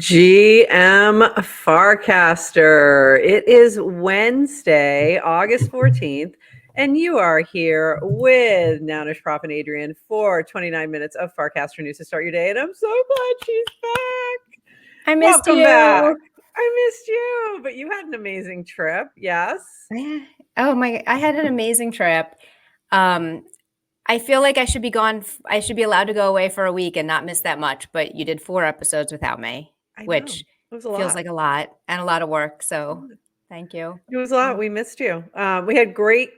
GM Farcaster. It is Wednesday, August 14th, and you are here with Nounish Prof and Adrienne for 29 minutes of Farcaster news to start your day. And I'm so glad she's back. I missed Welcome you. back. I missed you, but you had an amazing trip. Yes. Oh my, I had an amazing trip. I feel like I should be gone. I should be allowed to go away for a week and not miss that much, but you did 4 episodes without me, I know. which It was a feels lot. like a lot and a lot of work. So thank you. It was a lot. We missed you. We had great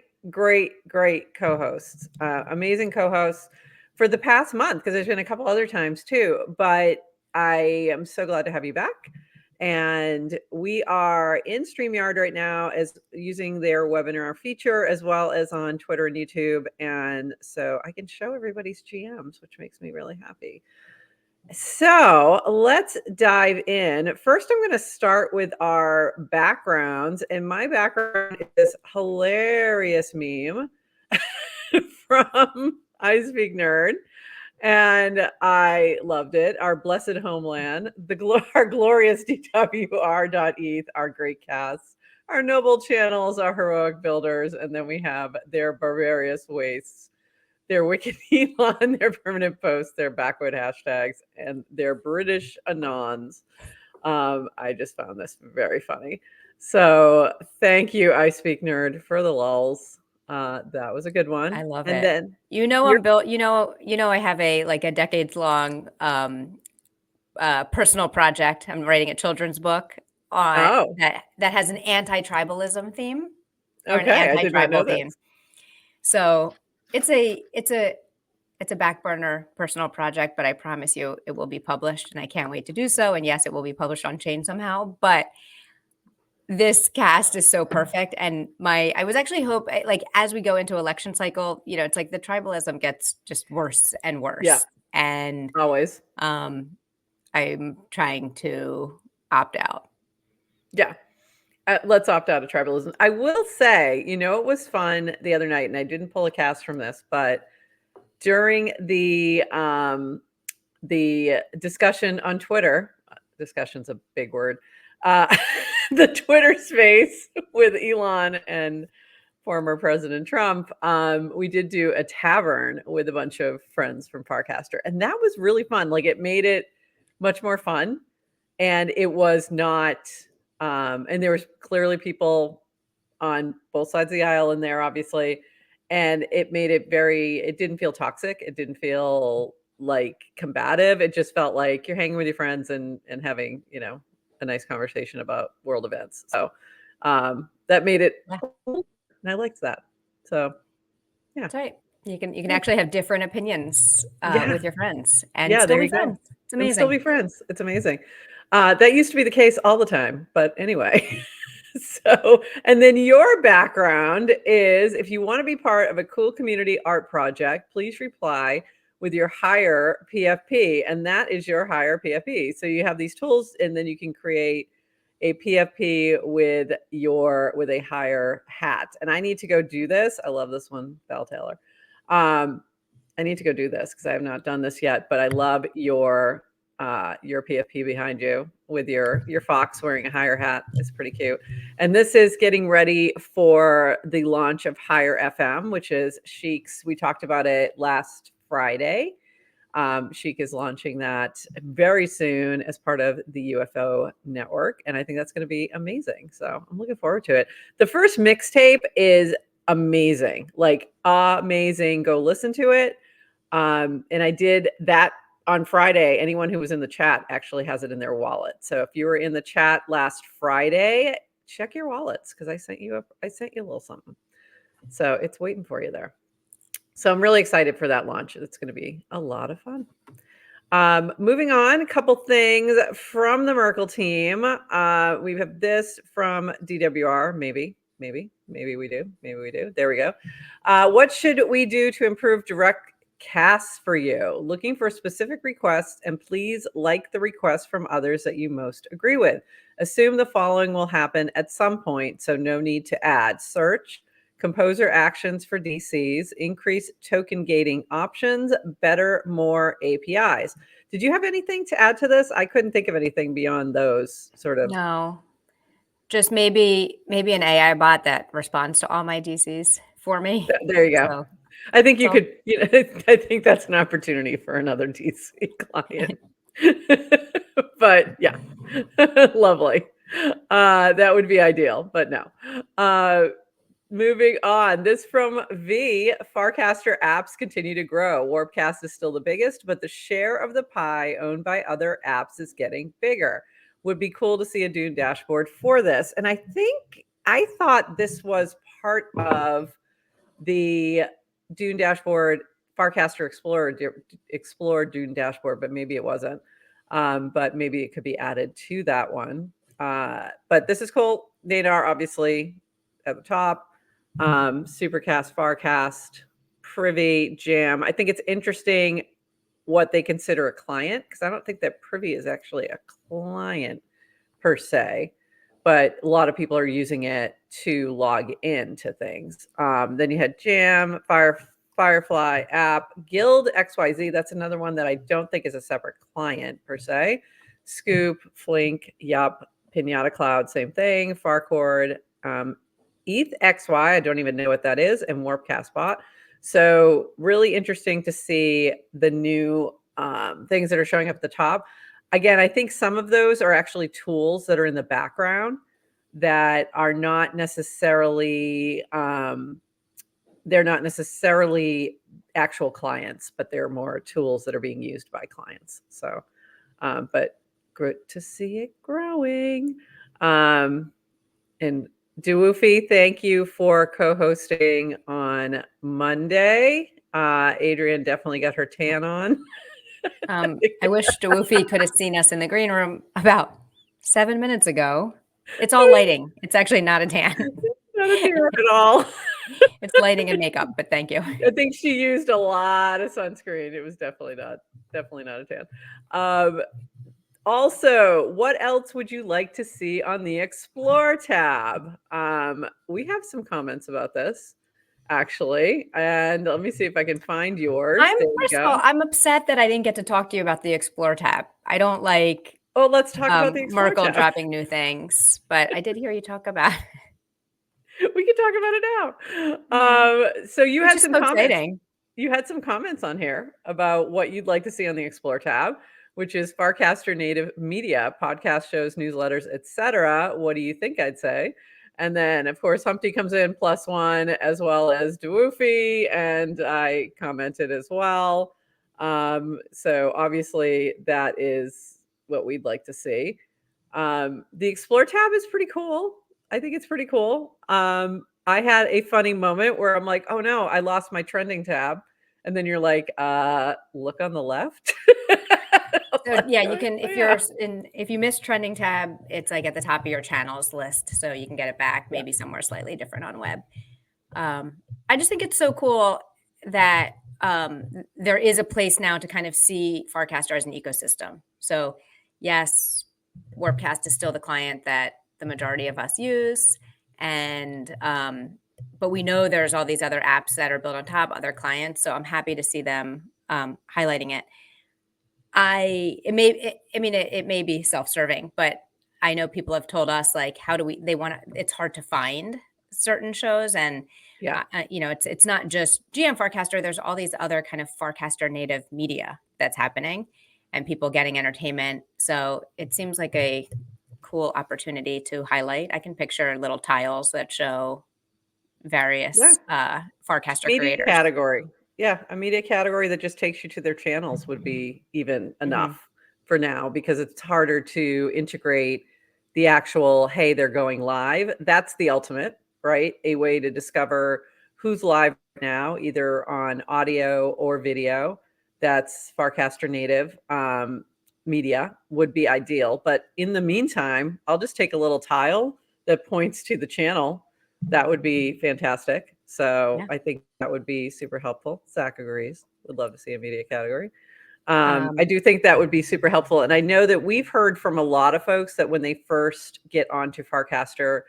co-hosts, amazing co-hosts for the past month, because there's been a couple other times too. But I am so glad to have you back. And we are in StreamYard right now as using their webinar feature, as well as on Twitter and YouTube. And so I can show everybody's GMs, which makes me really happy. So let's dive in. First, I'm going to start with our backgrounds. And my background is this hilarious meme from I Speak Nerd. And I loved it. Our blessed homeland, our glorious DWR.eth, our great casts, our noble channels, our heroic builders, and then we have their barbarous wastes, their wicked Elon, their permanent posts, their backward hashtags, and their British anons. I just found this very funny. So thank you, I Speak Nerd, for the lulz. That was a good one. I love and it. Then I'm built. I have a decades long personal project. I'm writing a children's book that has an anti-tribalism theme or an Okay, I did not know anti-tribal theme. this. So it's a back burner personal project, but I promise you it will be published, and I can't wait to do so. And yes, it will be published on chain somehow, but this cast is so perfect. And I was actually as we go into election cycle, it's like the tribalism gets just worse and worse. Yeah. And Always. I'm trying to opt out. Yeah. Let's opt out of tribalism. I will say, it was fun the other night, and I didn't pull a cast from this, but during the discussion on Twitter, discussion's a big word, the Twitter space with Elon and former President Trump, we did do a tavern with a bunch of friends from Farcaster, and that was really fun. Like, it made it much more fun, and it was not, and there was clearly people on both sides of the aisle in there, obviously, and it made it it didn't feel toxic. It didn't feel like combative. It just felt like you're hanging with your friends and having, a nice conversation about world events. So that made it cool, and I liked that. So yeah, that's right. You can actually have different opinions with your friends and still be friends. It's amazing. And still be friends. It's amazing. That used to be the case all the time, but anyway. So, and then your background is, if you want to be part of a cool community art project, please reply with your hire PFP, and that is your hire PFP. So you have these tools, and then you can create a PFP with a hire hat. And I need to go do this. I love this one, Val Taylor. I need to go do this because I have not done this yet, but I love your PFP behind you with your fox wearing a hire hat. Is pretty cute. And this is getting ready for the launch of Hire FM, which is Chic's. We talked about it last Friday. Chic is launching that very soon as part of the UFO network, and I think that's going to be amazing. So I'm looking forward to it. The first mixtape is amazing, like amazing. Go listen to it. And I did that on Friday. Anyone who was in the chat actually has it in their wallet. So if you were in the chat last Friday, check your wallets, because I sent you a little something. So it's waiting for you there. So I'm really excited for that launch. It's going to be a lot of fun. Moving on, a couple things from the Merkle team. We have this from DWR. Maybe we do. Maybe we do. There we go. What should we do to improve direct casts for you? Looking for specific requests, and please like the requests from others that you most agree with. Assume the following will happen at some point, so no need to add. Search, composer actions for DCs, increase token gating options, better, more APIs. Did you have anything to add to this? I couldn't think of anything beyond those sort of. No, just maybe an AI bot that responds to all my DCs for me. There you go. So I think you so- could, I think that's an opportunity for another DC client. But yeah, lovely. That would be ideal, but no. Moving on, this from V. Farcaster apps continue to grow. Warpcast is still the biggest, but the share of the pie owned by other apps is getting bigger. Would be cool to see a Dune dashboard for this. And I thought this was part of the Dune dashboard, Farcaster Explorer Dune dashboard, but maybe it wasn't. But maybe it could be added to that one. But this is cool. Nadar, obviously, at the top. Supercast, Farcast, Privy, Jam. I think it's interesting what they consider a client, because I don't think that Privy is actually a client per se, but a lot of people are using it to log into things. Then you had Jam, Firefly app, Guild XYZ. That's another one that I don't think is a separate client per se. Scoop, Flink, Yup, Pinata Cloud, same thing. Farcord, ETH XY, I don't even know what that is, and Warpcast bot. So really interesting to see the new things that are showing up at the top. Again, I think some of those are actually tools that are in the background that are not necessarily they're not necessarily actual clients, but they're more tools that are being used by clients. So, but good to see it growing. And Duwoofy, thank you for co-hosting on Monday. Adrienne definitely got her tan on. I wish Woofy could have seen us in the green room about 7 minutes ago. It's all lighting. It's actually not a tan. Not a tan at all. It's lighting and makeup, but thank you. I think she used a lot of sunscreen. It was definitely not a tan. Also, what else would you like to see on the Explore tab? We have some comments about this, actually, and let me see if I can find yours. First of all, I'm upset that I didn't get to talk to you about the Explore tab. I don't like Oh, let's talk about the Explore Merkle tab. dropping new things, but I did hear you talk about it. We can talk about it now. So you had some comments. Exciting. You had some comments on here about what you'd like to see on the Explore tab, which is Farcaster native media, podcast shows, newsletters, etc. What do you think I'd say? And then, of course, Humpty comes in +1, as well as Dwoofy, and I commented as well. So obviously that is what we'd like to see. The Explore tab is pretty cool. I think it's pretty cool. I had a funny moment where I'm like, oh no, I lost my trending tab. And then you're like, look on the left. So yeah, you can, if you miss trending tab, it's like at the top of your channels list. So you can get it back, maybe somewhere slightly different on web. I just think it's so cool that there is a place now to kind of see Farcaster as an ecosystem. So yes, Warpcast is still the client that the majority of us use. And but we know there's all these other apps that are built on top, other clients. So I'm happy to see them highlighting it. It may be self-serving, but I know people have told us like, it's hard to find certain shows. And yeah, it's not just GM Farcaster. There's all these other kind of Farcaster native media that's happening and people getting entertainment. So it seems like a cool opportunity to highlight. I can picture little tiles that show various Farcaster media creators. category. Yeah, a media category that just takes you to their channels would be even enough for now, because it's harder to integrate the actual, hey, they're going live. That's the ultimate, right? A way to discover who's live now, either on audio or video. That's Farcaster native media would be ideal. But in the meantime, I'll just take a little tile that points to the channel. That would be fantastic. So I think that would be super helpful. Zach agrees. Would love to see a media category. I do think that would be super helpful. And I know that we've heard from a lot of folks that when they first get onto Farcaster,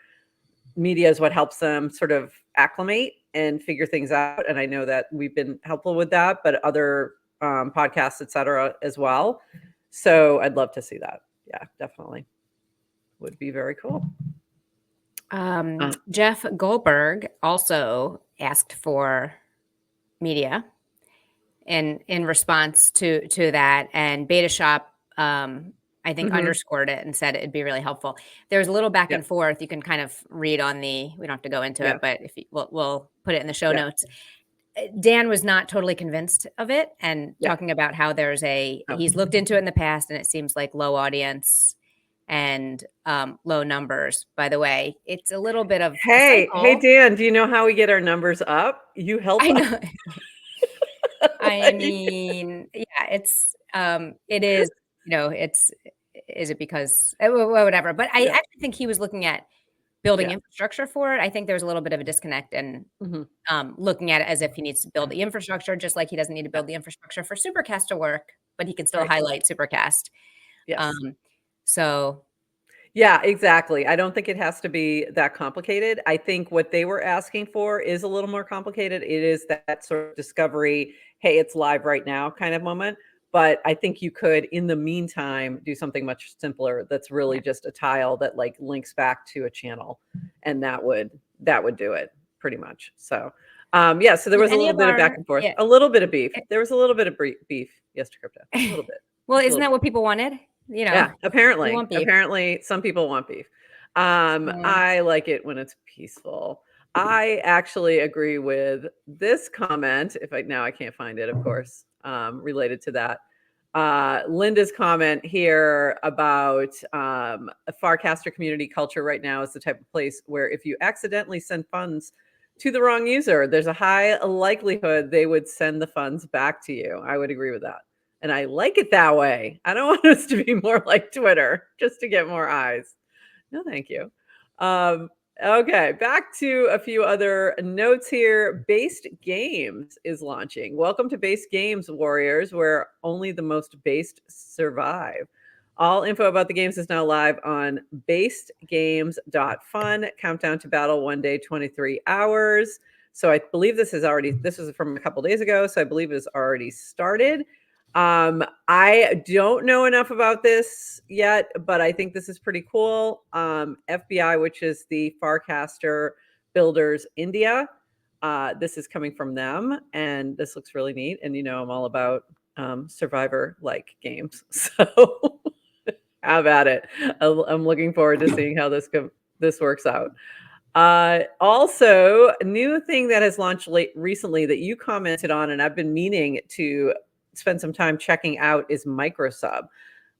media is what helps them sort of acclimate and figure things out. And I know that we've been helpful with that, but other podcasts, etc. as well. So I'd love to see that. Yeah, definitely. Would be very cool. Jeff Goldberg also asked for media in response to that, and Beta Shop I think underscored it and said it'd be really helpful. There's a little back and forth. You can kind of read on we don't have to go into it, but if we'll put it in the show notes. Dan was not totally convinced of it, and talking about how there's he's looked into it in the past and it seems like low audience and low numbers. By the way, it's a little bit of hey Dan, do you know how we get our numbers up? You help us. I know. I mean, yeah, it is, is it because whatever, but I actually think he was looking at building infrastructure for it. I think there's a little bit of a disconnect and looking at it as if he needs to build the infrastructure, just like he doesn't need to build the infrastructure for Supercast to work, but he can still highlight Supercast. Yes. So. Yeah, exactly. I don't think it has to be that complicated. I think what they were asking for is a little more complicated. It is that sort of discovery, hey, it's live right now kind of moment. But I think you could, in the meantime, do something much simpler that's really just a tile that like links back to a channel. And that would do it pretty much. So so there was a little bit of back and forth, a little bit of beef. There was a little bit of beef, yes, to crypto, a little bit. Well, isn't that what people wanted? Yeah, apparently some people want beef. I like it when it's peaceful. I actually agree with this comment. Now I can't find it, of course, related to that. Linda's comment here about a Farcaster community culture right now is the type of place where if you accidentally send funds to the wrong user, there's a high likelihood they would send the funds back to you. I would agree with that. And I like it that way. I don't want us to be more like Twitter just to get more eyes. No, thank you. Okay, back to a few other notes here. Based Games is launching. Welcome to Based Games, Warriors, where only the most based survive. All info about the games is now live on basedgames.fun. Countdown to battle 1 day, 23 hours. So I believe this was from a couple days ago, so I believe it has already started. I don't know enough about this yet, but I think this is pretty cool. FBI, which is the Farcaster Builders India. This is coming from them, and this looks really neat. And I'm all about Survivor-like games, so how about it? I'm looking forward to seeing how this works out. Also, a new thing that has launched recently that you commented on, and I've been meaning to spend some time checking out, is Microsub.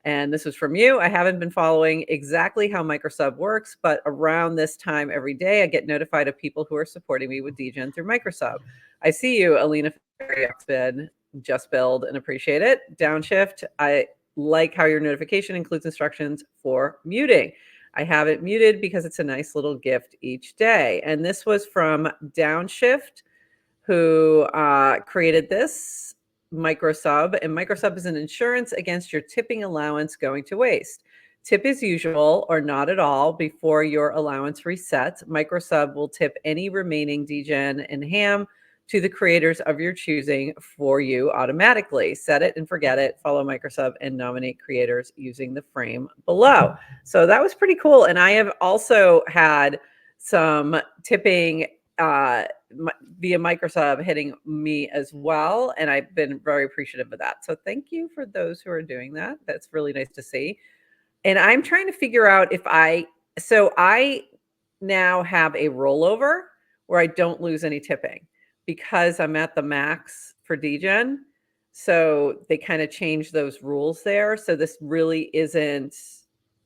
And this was from you. I haven't been following exactly how Microsub works, but around this time every day, I get notified of people who are supporting me with DGen through Microsub. I see you, Alina Oxbid, just build, and appreciate it. Downshift, I like how your notification includes instructions for muting. I have it muted because it's a nice little gift each day. And this was from Downshift, who created this Microsub, and Microsub is an insurance against your tipping allowance going to waste. Tip as usual or not at all before your allowance resets. Microsub will tip any remaining DGen and ham to the creators of your choosing for you automatically. Set it and forget it. Follow Microsub and nominate creators using the frame below. So that was pretty cool. And I have also had some tipping via Microsub hitting me as well, and I've been very appreciative of that. So thank you for those who are doing that. That's really nice to see. And I'm trying to figure out if I now have a rollover where I don't lose any tipping because I'm at the max for DGen. So they kind of changed those rules there. So this really isn't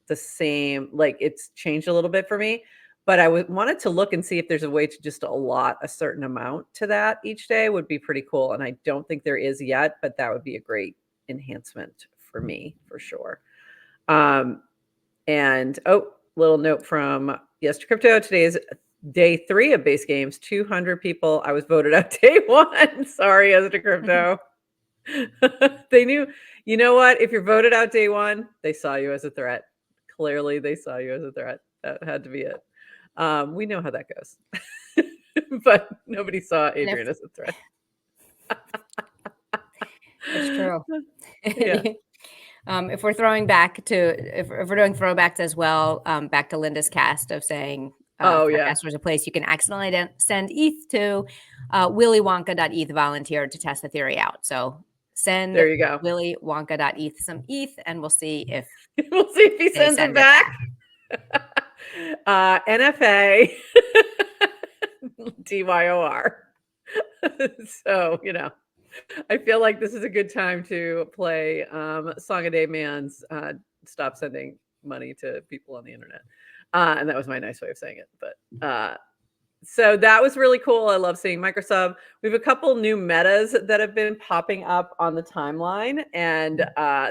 the same, like it's changed a little bit for me. But I wanted to look and see if there's a way to just allot a certain amount to that each day would be pretty cool. And I don't think there is yet, but that would be a great enhancement for me for sure. Little note from Yes to Crypto. Today is day 3 of Base Games. 200 people. I was voted out day 1. Sorry, Yes to Crypto. They knew, you know what? If you're voted out day 1, they saw you as a threat. Clearly, they saw you as a threat. That had to be it. We know how that goes, but nobody saw Adrienne as a threat. It's true. Yeah. If we're throwing back to, if we're doing throwbacks as well, back to Linda's cast of saying Oh, yeah. Farcaster is a place you can accidentally send ETH to, willywonka.eth volunteered to test the theory out. So send There you go. willywonka.eth some ETH and we'll see if We'll see if he they sends it send it back. NFA DYOR. So, I feel like this is a good time to play Song of Day Man's Stop Sending Money to People on the Internet. And that was my nice way of saying it. But so that was really cool. I love seeing Microsub. We have a couple new metas that have been popping up on the timeline. And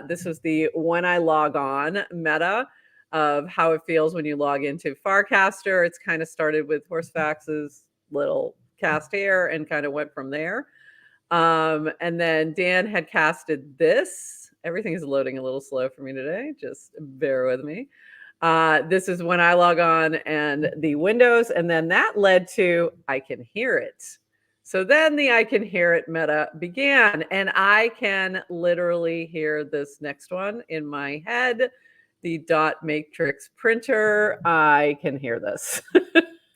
this was the when I log on meta of how it feels when you log into Farcaster. It's kind of started with Horsefax's little cast here and kind of went from there. And then Dan had casted this. Everything is loading a little slow for me today. Just bear with me. This is when I log on and the windows, and then that led to I can hear it. So then the I can hear it meta began, and I can literally hear this next one in my head. The dot matrix printer. I can hear this.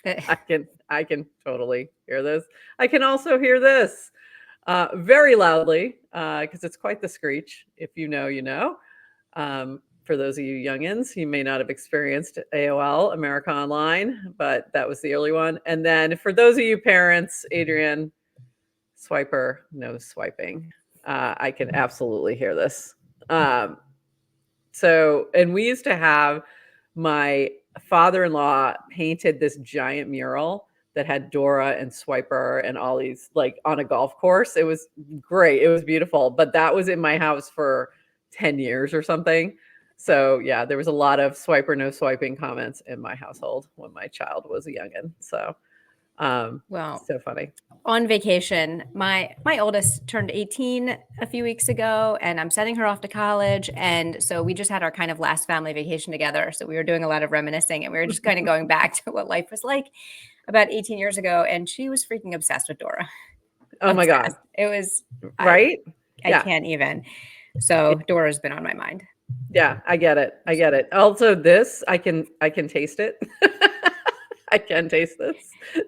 I can totally hear this. I can also hear this very loudly because it's quite the screech. If you know, you know. For those of you youngins, you may not have experienced AOL, America Online, but that was the early one. And then for those of you parents, Adrienne, swiper, no swiping. I can absolutely hear this. So, and we used to have my father-in-law painted this giant mural that had Dora and Swiper and all these like on a golf course. It was great. It was beautiful, but that was in my house for 10 years or something. So yeah, there was a lot of swiper, no swiping comments in my household when my child was a youngin. So, well, so funny. On vacation, my oldest turned 18 a few weeks ago, and I'm sending her off to college. And so we just had our kind of last family vacation together. So we were doing a lot of reminiscing, and we were just kind of going back to what life was like about 18 years ago. And she was freaking obsessed with Dora. Oh my God. It was right. I can't even. So Dora's been on my mind. Yeah, I get it. I get it. Also, this I can taste it. I can taste this.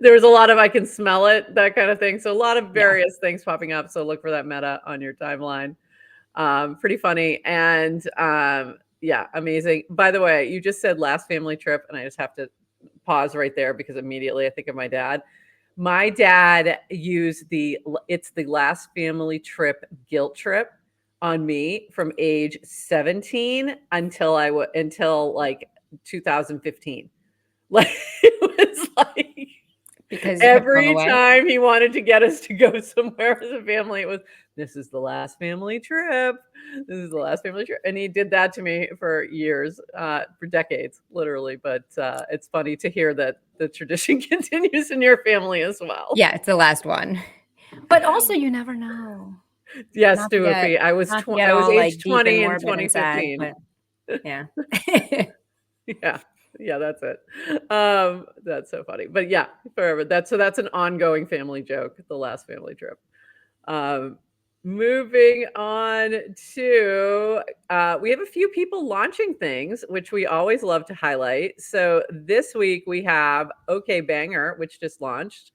There was a lot of I can smell it, that kind of thing. So a lot of various things popping up. So look for that meta on your timeline. Pretty funny. And yeah, amazing. By the way, you just said last family trip, and I just have to pause right there because immediately I think of my dad. My dad used it's the last family trip guilt trip on me from age 17 until like 2015. Like it was like because every time he wanted to get us to go somewhere as a family, it was this is the last family trip. This is the last family trip. And he did that to me for years, for decades, literally. But it's funny to hear that the tradition continues in your family as well. Yeah, it's the last one. But also you never know. Yes, Stuart. I was age 20 in 2015. Yeah. Yeah, that's it. That's so funny. But yeah, forever. That's an ongoing family joke, the last family trip. Moving on to we have a few people launching things, which we always love to highlight. So this week we have OK Banger, which just launched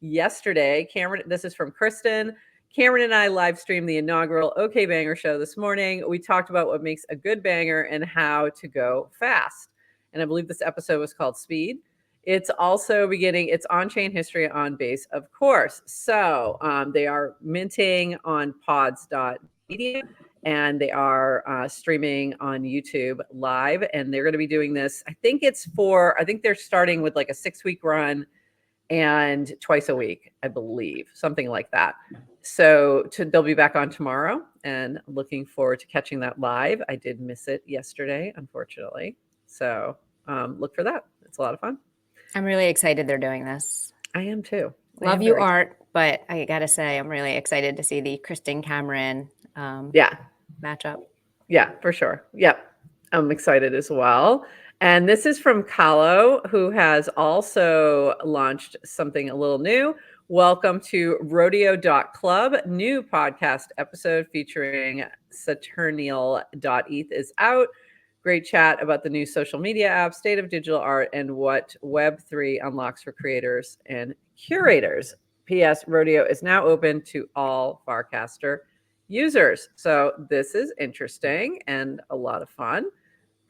yesterday. Cameron, this is from Kristen. Cameron and I live streamed the inaugural OK Banger show this morning. We talked about what makes a good banger and how to go fast. And I believe this episode was called Speed. It's also beginning its on-chain history on base, of course. So they are minting on pods.media, and they are streaming on YouTube live. And they're going to be doing this. I think they're starting with like a 6-week run and twice a week, I believe, something like that. So they'll be back on tomorrow, and looking forward to catching that live. I did miss it yesterday, unfortunately. So look for that. It's a lot of fun. I'm really excited they're doing this. I am too. Love you, Art, but I got to say, I'm really excited to see the Kristen Cameron matchup. Yeah, for sure. Yep. I'm excited as well. And this is from Kahlo, who has also launched something a little new, Welcome to Rodeo.club. New podcast episode featuring Saturnial.eth is out. Great chat about the new social media app, state of digital art, and what Web3 unlocks for creators and curators. P.S. Rodeo is now open to all Farcaster users. So this is interesting and a lot of fun.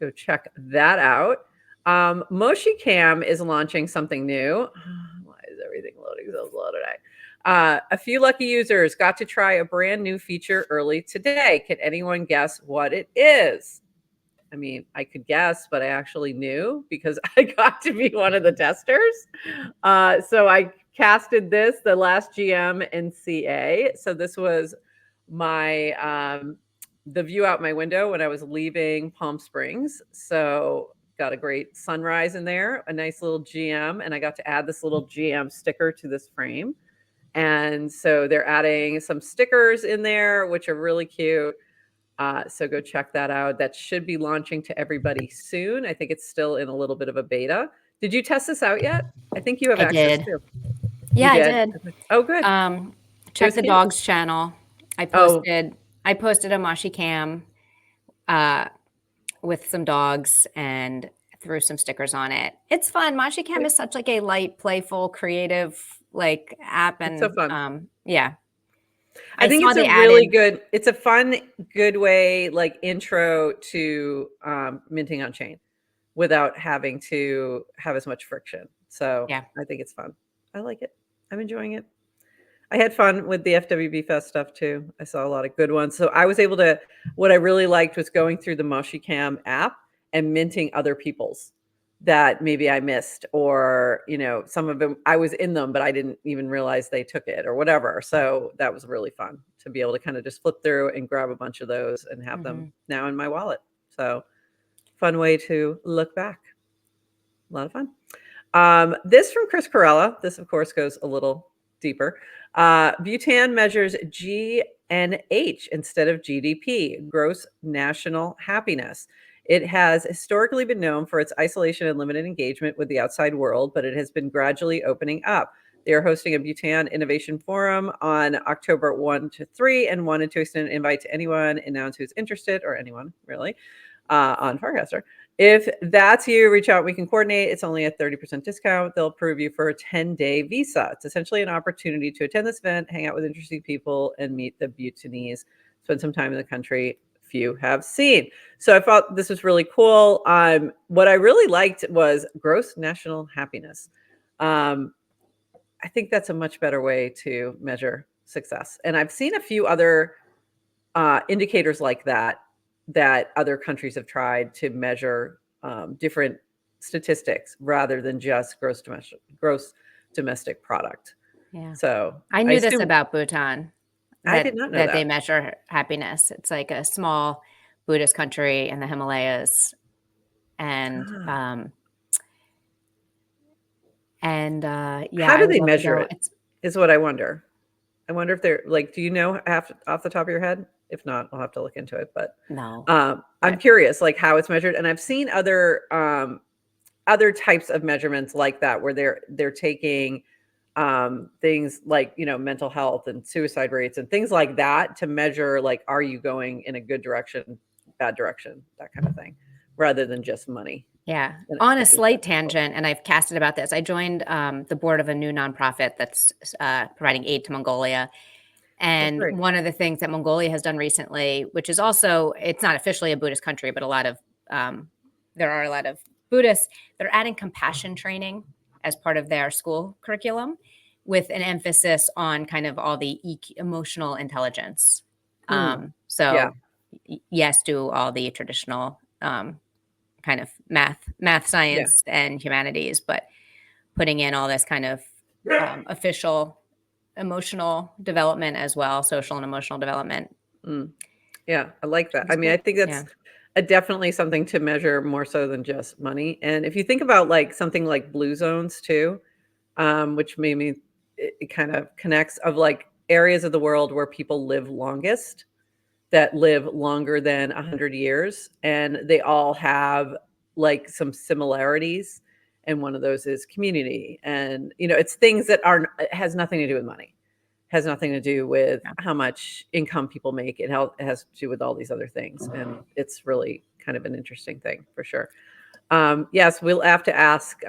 Go check that out. Moschicam is launching something new. Why is everything loading so slow today? A few lucky users got to try a brand new feature early today. Can anyone guess what it is? I mean, I could guess, but I actually knew because I got to be one of the testers. So I casted this, the last GM in CA. So this was my the view out my window when I was leaving Palm Springs. So got a great sunrise in there, a nice little GM, and I got to add this little GM sticker to this frame. And so they're adding some stickers in there, which are really cute. So go check that out. That should be launching to everybody soon. I think it's still in a little bit of a beta. Did you test this out yet? I think you have I access did. too. Yeah, You I did? did. Oh, good. Check was the cute. dog's channel. I Oh. posted a Moschicam with some dogs and threw some stickers on it. It's fun. Moschicam is such like a light, playful, creative like app, and It's so fun. yeah. I think saw it's a they really added- good, it's a fun, good way, like intro to minting on chain without having to have as much friction. So Yeah. I think it's fun. I like it. I'm enjoying it. I had fun with the FWB Fest stuff too. I saw a lot of good ones. So I was able to, what I really liked was going through the Moschicam app and minting other people's that maybe I missed, or, you know, some of them I was in them, but I didn't even realize they took it or whatever. So that was really fun to be able to kind of just flip through and grab a bunch of those and have them now in my wallet. So fun way to look back. A lot of fun. This from Chris Corella. This, of course, goes a little deeper. Bhutan measures GNH instead of GDP, gross national happiness. It has historically been known for its isolation and limited engagement with the outside world, but it has been gradually opening up. They are hosting a Bhutan Innovation Forum on October 1 to 3 and wanted to extend an invite to anyone and announce who's interested, or anyone really, on Farcaster. If that's you, reach out. We can coordinate. It's only a 30% discount. They'll approve you for a 10-day visa. It's essentially an opportunity to attend this event, hang out with interesting people, and meet the Bhutanese, spend some time in the country few have seen. So I thought this was really cool. What I really liked was gross national happiness. I think that's a much better way to measure success. And I've seen a few other indicators like that other countries have tried to measure different statistics rather than just gross domestic product. Yeah. So I knew this about Bhutan. I did not know that they measure happiness. It's like a small Buddhist country in the Himalayas, and yeah. How do they measure it? Is what I wonder. I wonder if they're like, do you know off the top of your head? If not, I'll have to look into it. But no, I'm curious, like how it's measured. And I've seen other types of measurements like that, where they're taking things like, you know, mental health and suicide rates and things like that to measure, like, are you going in a good direction, bad direction, that kind of thing, rather than just money. Yeah. On a slight tangent, and I've casted about this, I joined the board of a new nonprofit that's providing aid to Mongolia. And one of the things that Mongolia has done recently, which is also, it's not officially a Buddhist country, but there are a lot of Buddhists, they're adding compassion training as part of their school curriculum, with an emphasis on kind of all the emotional intelligence. Yes, do all the traditional kind of math, science, and humanities, but putting in all this kind of official emotional development as well, social and emotional development. Yeah, I like that. I mean, I think that's definitely something to measure more so than just money. And if you think about like something like blue zones too, which made me, it kind of connects of like areas of the world where people live longest, that live longer than 100 years, and they all have like some similarities. and one of those is community. And, it's things that it has nothing to do with money, has nothing to do with how much income people make. It has to do with all these other things. And it's really kind of an interesting thing for sure. Yes, we'll have to ask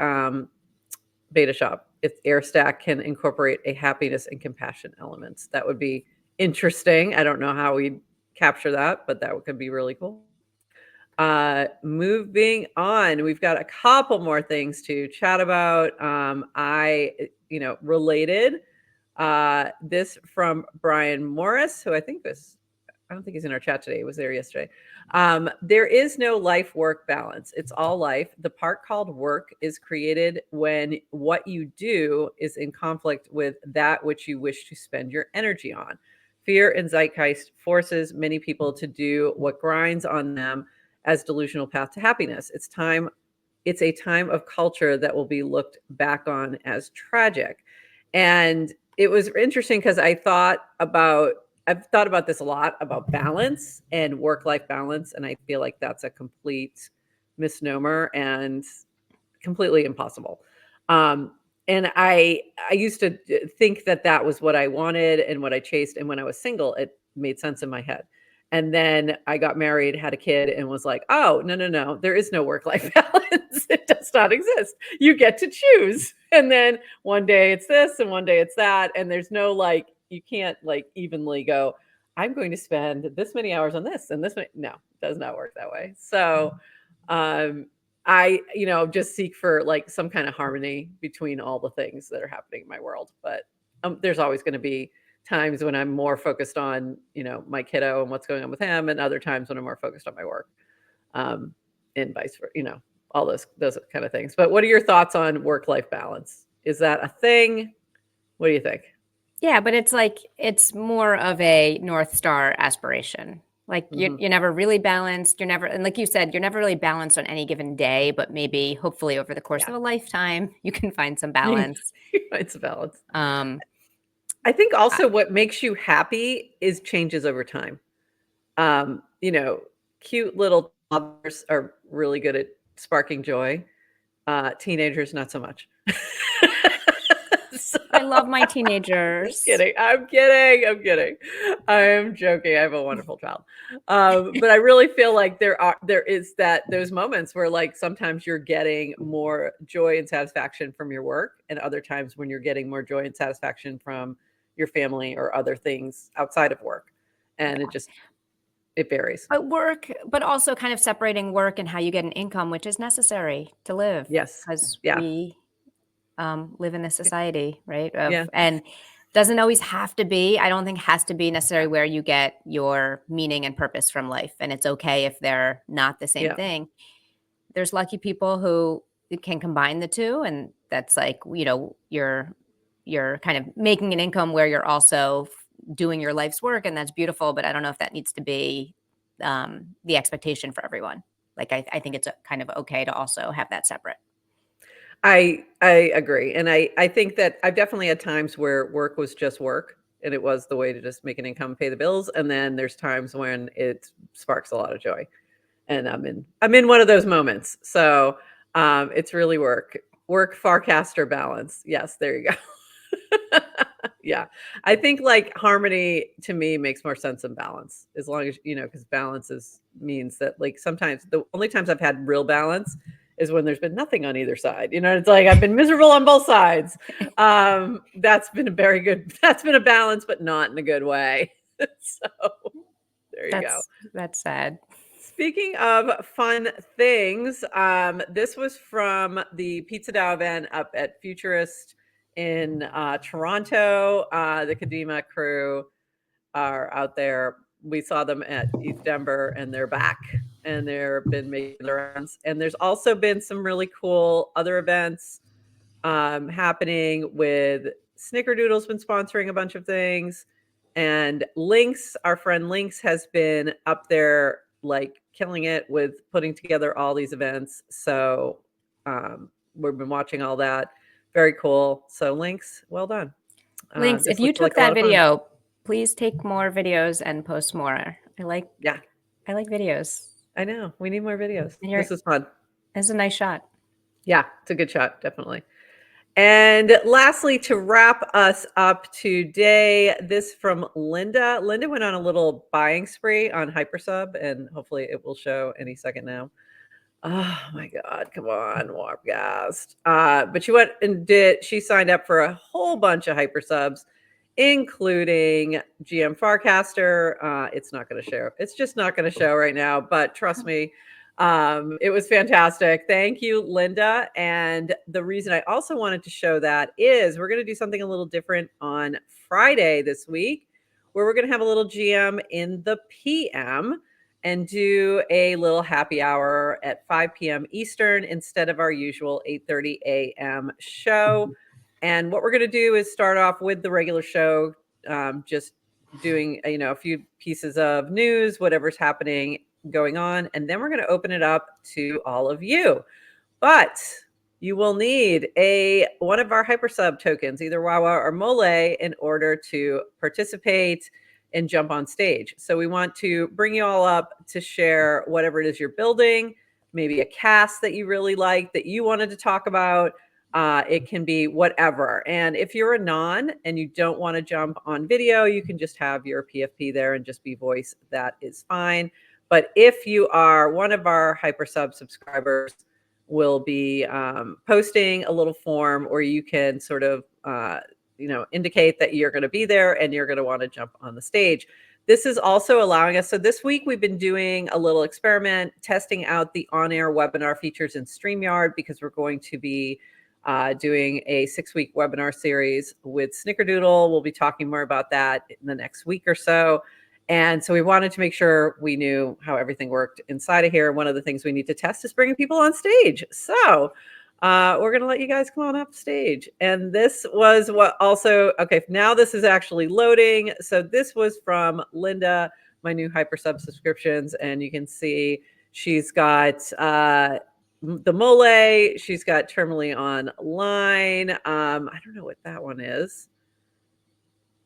Beta Shop if AirStack can incorporate a happiness and compassion elements. That would be interesting. I don't know how we'd capture that, but that could be really cool. Moving on, we've got a couple more things to chat about. Related this from Brian Morris, who I don't think he's in our chat today. He was there yesterday. There is no life-work balance. It's all life. The part called work is created when what you do is in conflict with that which you wish to spend your energy on. Fear and zeitgeist forces many people to do what grinds on them as delusional path to happiness. It's a time of culture that will be looked back on as tragic. And it was interesting because I've thought about this a lot, about balance and work-life balance. And I feel like that's a complete misnomer and completely impossible. And I used to think that was what I wanted and what I chased. And when I was single, it made sense in my head. And then I got married, had a kid, and was like, oh, no, there is no work-life balance. It does not exist. You get to choose. And then one day it's this and one day it's that. And there's no you can't evenly go, I'm going to spend this many hours on this and this many. No, it does not work that way. So I just seek for some kind of harmony between all the things that are happening in my world. But there's always going to be times when I'm more focused on, my kiddo and what's going on with him, and other times when I'm more focused on my work, and vice versa, all those kind of things. But what are your thoughts on work-life balance? Is that a thing? What do you think? Yeah, but it's more of a North Star aspiration. You're never really balanced. And like you said, you're never really balanced on any given day, but maybe hopefully over the course of a lifetime, you can find some balance. Find some balance. I think also what makes you happy changes over time. Cute little toddlers are really good at sparking joy. Teenagers, not so much. So, I love my teenagers. Just kidding. I'm kidding. I'm joking. I have a wonderful child. But I really feel like there is those moments where sometimes you're getting more joy and satisfaction from your work, and other times when you're getting more joy and satisfaction from your family or other things outside of work. And it varies. But also kind of separating work and how you get an income, which is necessary to live. Yes. Because we live in a society, right? Yeah. And doesn't always have to be, I don't think has to be necessarily where you get your meaning and purpose from life. And it's okay if they're not the same thing. There's lucky people who can combine the two. And that's you're kind of making an income where you're also doing your life's work, and that's beautiful. But I don't know if that needs to be the expectation for everyone. I think it's kind of okay to also have that separate. I agree. And I think that I've definitely had times where work was just work and it was the way to just make an income, pay the bills. And then there's times when it sparks a lot of joy. And I'm in one of those moments. So it's really work Farcaster balance. Yes, there you go. Yeah. I think harmony to me makes more sense than balance, as long as, because balance means that sometimes the only times I've had real balance is when there's been nothing on either side. It's I've been miserable on both sides. That's been a balance, but not in a good way. So there you go. That's sad. Speaking of fun things, this was from the Pizza Dow event up at Futurist in Toronto. The Kendama crew are out there. We saw them at East Denver, and they're back, and they've been making their rounds. And there's also been some really cool other events happening with Snickerdoodle's been sponsoring a bunch of things. And Lynx, our friend Lynx, has been up there killing it with putting together all these events. So we've been watching all that. Very cool. So Lynx, well done. Lynx, if you took that video, please take more videos and post more. I like videos. I know. We need more videos. This is fun. It's a nice shot. Yeah, it's a good shot, definitely. And lastly, to wrap us up today, this from Linda. Linda went on a little buying spree on hypersub, and hopefully it will show any second now. Oh my God, come on, Warpcast. But she went and she signed up for a whole bunch of hypersubs, including GM Farcaster. It's not going to show. It's just not going to show right now, but trust me, it was fantastic. Thank you, Linda. And the reason I also wanted to show that is we're going to do something a little different on Friday this week, where we're going to have a little GM in the PM and do a little happy hour at 5 p.m. Eastern instead of our usual 8:30 a.m. show. And what we're going to do is start off with the regular show, just doing a few pieces of news, whatever's happening going on, and then we're going to open it up to all of you. But you will need one of our hypersub tokens, either Wawa or Mole, in order to participate and jump on stage. So we want to bring you all up to share whatever it is you're building, maybe a cast that you really like that you wanted to talk about. It can be whatever. And if you're a non and you don't want to jump on video, you can just have your PFP there and just be voice. That is fine. But if you are one of our hypersub subscribers, we'll be posting a little form where you can sort of indicate that you're going to be there and you're going to want to jump on the stage. This is also allowing us. So this week we've been doing a little experiment, testing out the on-air webinar features in StreamYard, because we're going to be doing a 6-week webinar series with Snickerdoodle. We'll be talking more about that in the next week or so. And so we wanted to make sure we knew how everything worked inside of here. One of the things we need to test is bringing people on stage. So we're going to let you guys come on up stage. And this was what also, okay, now this is actually loading. So this was from Linda, my new hypersub subscriptions. And you can see she's got the Mole. She's got Terminally Online. I don't know what that one is.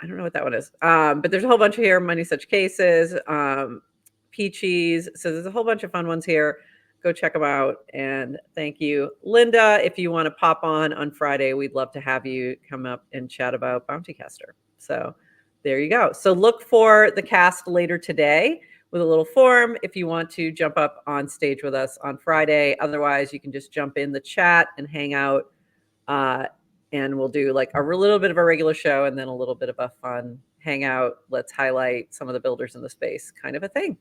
But there's a whole bunch of here, Money Such Cases, Peaches. So there's a whole bunch of fun ones here. Go check them out. And thank you, Linda. If you want to pop on Friday, we'd love to have you come up and chat about Bounty Caster. So there you go. So look for the cast later today with a little form if you want to jump up on stage with us on Friday. Otherwise, you can just jump in the chat and hang out. And we'll do like a little bit of a regular show and then a little bit of a fun hangout. Let's highlight some of the builders in the space kind of a thing.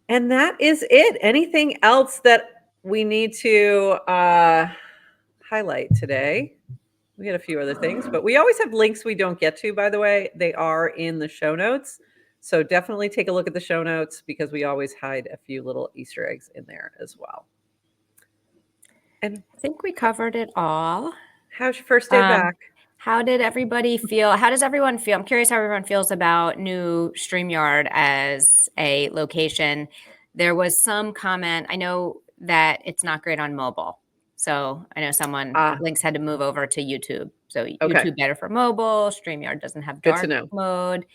And that is it. Anything else that we need to highlight today? We had a few other things, but we always have links we don't get to, by the way. They are in the show notes. So definitely take a look at the show notes, because we always hide a few little Easter eggs in there as well. And I think we covered it all. How's your first day back? How did everybody feel? How does everyone feel? I'm curious how everyone feels about new StreamYard as a location. There was some comment. I know that it's not great on mobile. So I know links had to move over to YouTube. So YouTube better for mobile. StreamYard doesn't have dark mode.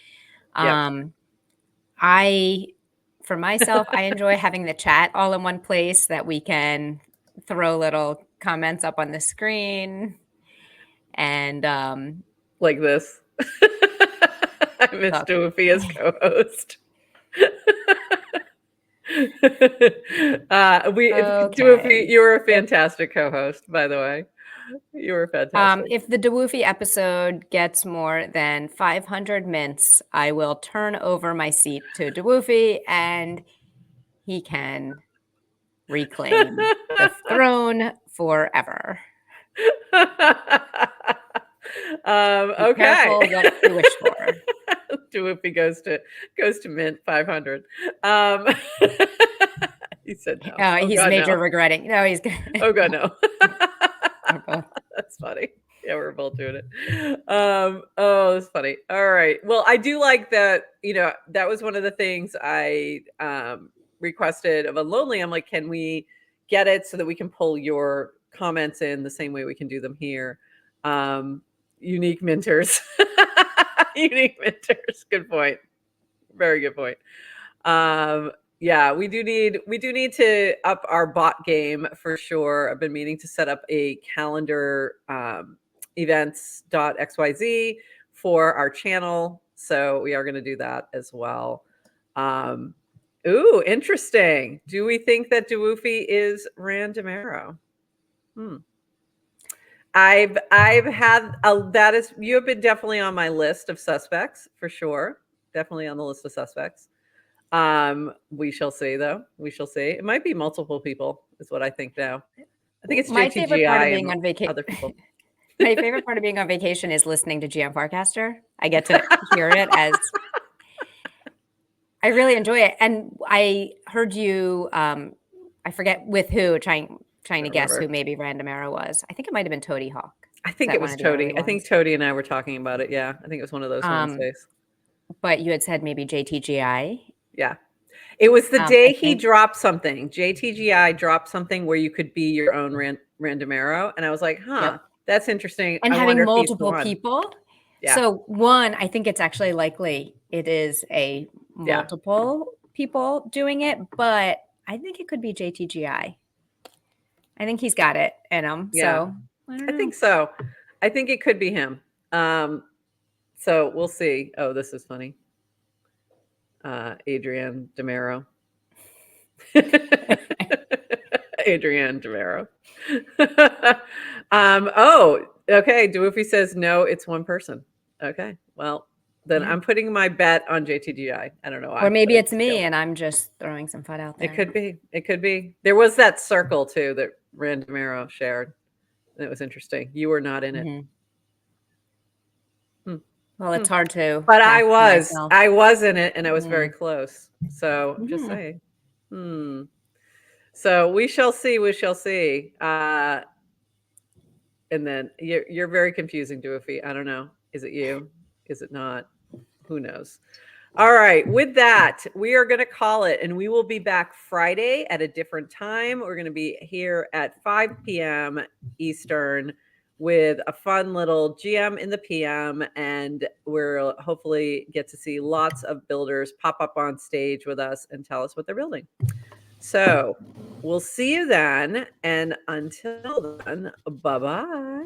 For myself, I enjoy having the chat all in one place, that we can throw little comments up on the screen. And like this. I miss Doofy as co-host. Doofy, you were a fantastic co-host, by the way. You were fantastic. If the Doofy episode gets more than 500 mints, I will turn over my seat to Doofy, and he can reclaim the throne forever. Okay. Careful what you wish for. Doofy goes to mint 500. He said no. He's regretting. No, he's good. Oh God, no. That's funny. Yeah, we're both doing it. That's funny. All right. Well, I do like that. That was one of the things I requested of Unlonely. I'm like, can we get it so that we can pull your comments in the same way we can do them here? Unique minters. Unique minters. Good point. Very good point. Yeah, we do need to up our bot game for sure. I've been meaning to set up a calendar events.xyz for our channel, so we are going to do that as well. Ooh, interesting. Do we think that Dwoofy is Randamero? I've had that is you have been definitely on my list of suspects for sure. Definitely on the list of suspects. We shall see though. We shall see. It might be multiple people, is what I think now. I think it's My favorite part of JTGI being and on vacation. other people. My favorite part of being on vacation is listening to GM Farcaster. I get to hear it as I really enjoy it. And I heard you, I forget with who, trying to guess Remember. who maybe Randamero was. I think it might have been Toady Hawk. I think it was Toady. I think Toady and I were talking about it. Yeah, I think it was one of those Wednesdays. But you had said maybe JTGI. Yeah. It was the day he think. dropped something. JTGI dropped something where you could be your own Randamero. And I was like, huh, Yep. that's interesting. And I having wonder if he's multiple the one. people. Yeah. So one, I think it's actually likely it is a multiple people doing it, but I think it could be JTGI. I think he's got it in him. Yeah. So I think so. I think it could be him. So we'll see. Oh, this is funny. Adrienne DeMero. Adrienne DeMero. Oh, okay. Dwoofy says no, it's one person. Okay. Well, then I'm putting my bet on JTGI. I don't know why. Or maybe it's me and I'm just throwing some FUD out there. It could be. It could be. There was that circle too that Randamero shared. It was interesting. You were not in it. Well, it's hard to. But I was in it, and I was very close. So I'm just saying. So we shall see. We shall see. And then you're very confusing, Dwoofy. I don't know. Is it you? Is it not? Who knows? All right. With that, we are going to call it, and we will be back Friday at a different time. We're going to be here at 5 p.m. Eastern with a fun little GM in the PM, and we'll hopefully get to see lots of builders pop up on stage with us and tell us what they're building. So we'll see you then, and until then, bye-bye.